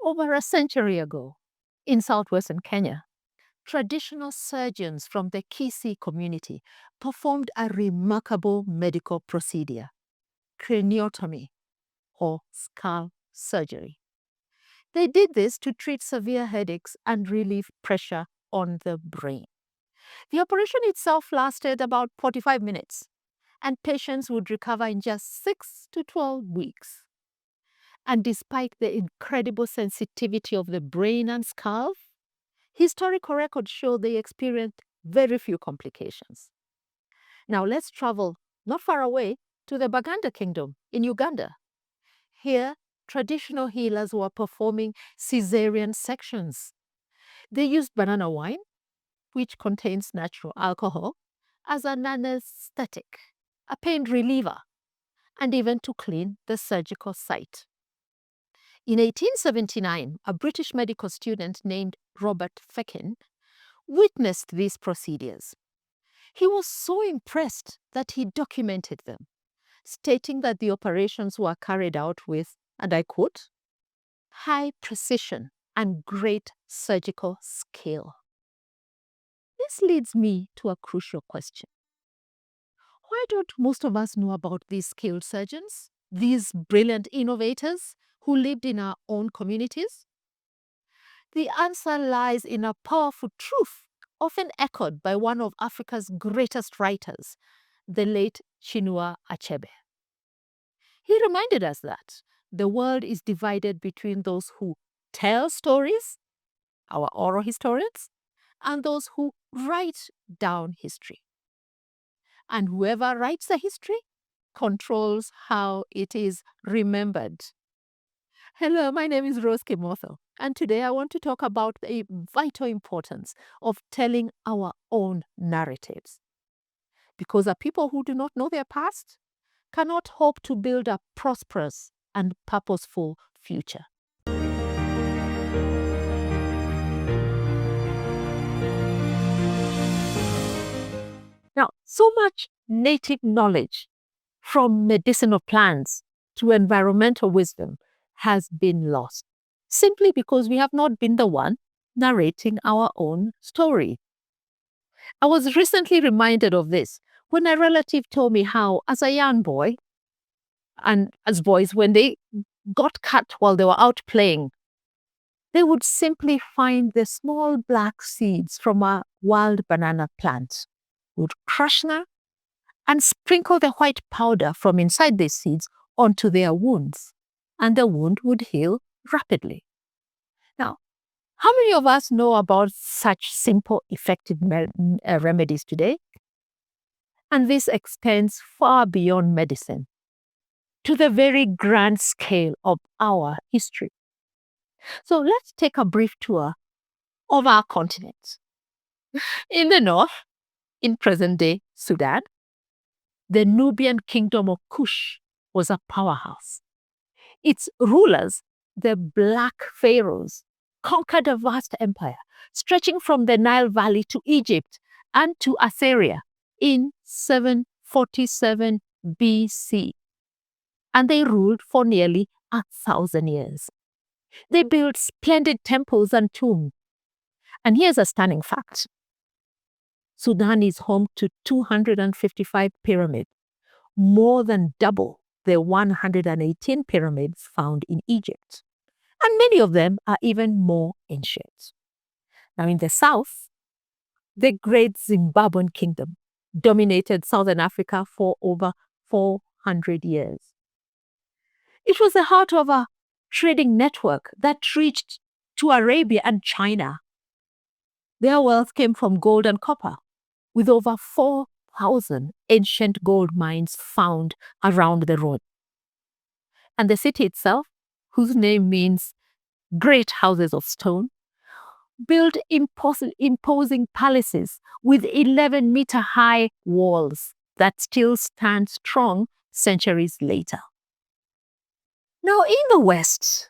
Over a century ago, in southwestern Kenya, traditional surgeons from the Kisii community performed a remarkable medical procedure, craniotomy or skull surgery. They did this to treat severe headaches and relieve pressure on the brain. The operation itself lasted about 45 minutes, and patients would recover in just 6 to 12 weeks. And despite the incredible sensitivity of the brain and skull, historical records show they experienced very few complications. Now let's travel not far away to the Baganda Kingdom in Uganda. Here, traditional healers were performing caesarean sections. They used banana wine, which contains natural alcohol, as an anesthetic, a pain reliever, and even to clean the surgical site. In 1879, a British medical student named Robert Feckin witnessed these procedures. He was so impressed that he documented them, stating that the operations were carried out with, and I quote, high precision and great surgical skill. This leads me to a crucial question. Why don't most of us know about these skilled surgeons, these brilliant innovators who lived in our own communities? The answer lies in a powerful truth, often echoed by one of Africa's greatest writers, the late Chinua Achebe. He reminded us that the world is divided between those who tell stories, our oral historians, and those who write down history. And whoever writes the history controls how it is remembered. Hello, my name is Rose Kimotho, and today I want to talk about the vital importance of telling our own narratives. Because a people who do not know their past cannot hope to build a prosperous and purposeful future. Now, so much native knowledge, from medicinal plants to environmental wisdom, has been lost simply because we have not been the one narrating our own story. I was recently reminded of this when a relative told me how, as a young boy, and as boys, when they got cut while they were out playing, they would simply find the small black seeds from a wild banana plant, would crush them, and sprinkle the white powder from inside these seeds onto their wounds, and the wound would heal rapidly. Now, how many of us know about such simple, effective remedies today? And this extends far beyond medicine to the very grand scale of our history. So let's take a brief tour of our continent. In the north, in present-day Sudan, the Nubian kingdom of Kush was a powerhouse. Its rulers, the Black Pharaohs, conquered a vast empire stretching from the Nile Valley to Egypt and to Assyria in 747 BC. And they ruled for nearly 1,000 years. They built splendid temples and tombs. And here's a stunning fact. Sudan is home to 255 pyramids, more than double the 118 pyramids found in Egypt. And many of them are even more ancient. Now, in the south, the great Zimbabwean kingdom dominated southern Africa for over 400 years. It was the heart of a trading network that reached to Arabia and China. Their wealth came from gold and copper, with over 4,000 ancient gold mines found around the road. And the city itself, whose name means great houses of stone, built imposing palaces with 11-meter-high walls that still stand strong centuries later. Now, in the West,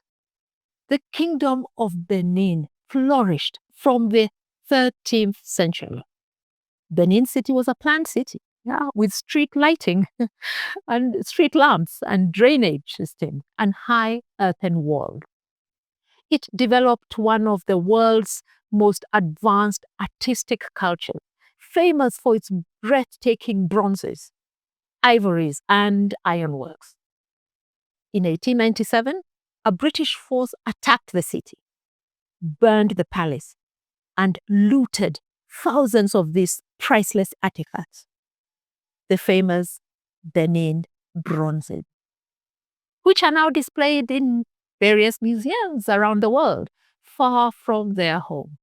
the kingdom of Benin flourished from the 13th century. Benin City was a planned city, with street lighting and street lamps and drainage system and high earthen walls. It developed one of the world's most advanced artistic cultures, famous for its breathtaking bronzes, ivories, and ironworks. In 1897, a British force attacked the city, burned the palace, and looted thousands of these priceless artifacts, the famous Benin bronzes, which are now displayed in various museums around the world, far from their home.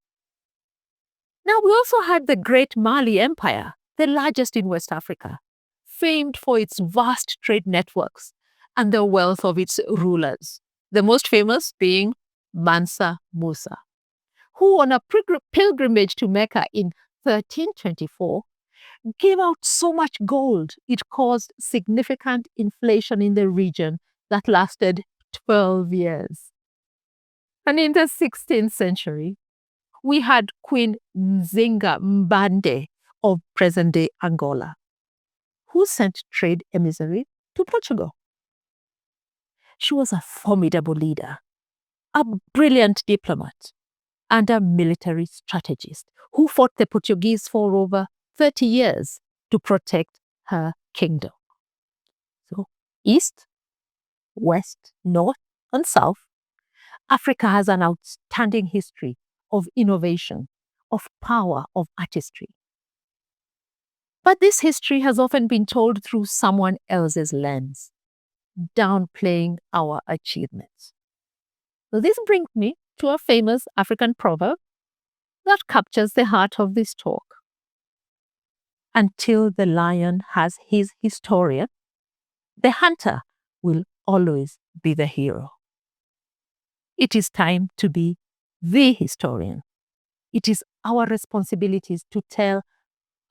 Now, we also had the Great Mali Empire, the largest in West Africa, famed for its vast trade networks and the wealth of its rulers, the most famous being Mansa Musa, who on a pilgrimage to Mecca in 1324 gave out so much gold it caused significant inflation in the region that lasted 12 years. And in the 16th century, we had Queen Nzinga Mbande of present-day Angola, who sent trade emissaries to Portugal. She was a formidable leader, a brilliant diplomat, and a military strategist who fought the Portuguese for over 30 years to protect her kingdom. So, East, West, North, and South, Africa has an outstanding history of innovation, of power, of artistry. But this history has often been told through someone else's lens, downplaying our achievements. So this brings me to a famous African proverb that captures the heart of this talk. Until the lion has his historian, the hunter will always be the hero. It is time to be the historian. It is our responsibilities to tell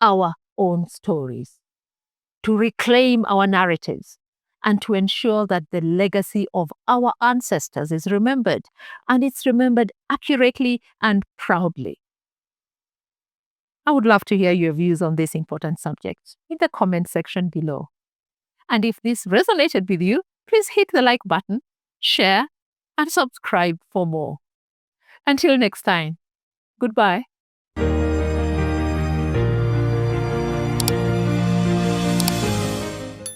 our own stories, to reclaim our narratives, and to ensure that the legacy of our ancestors is remembered, and it's remembered accurately and proudly. I would love to hear your views on this important subject in the comment section below. And if this resonated with you, please hit the like button, share, and subscribe for more. Until next time, goodbye.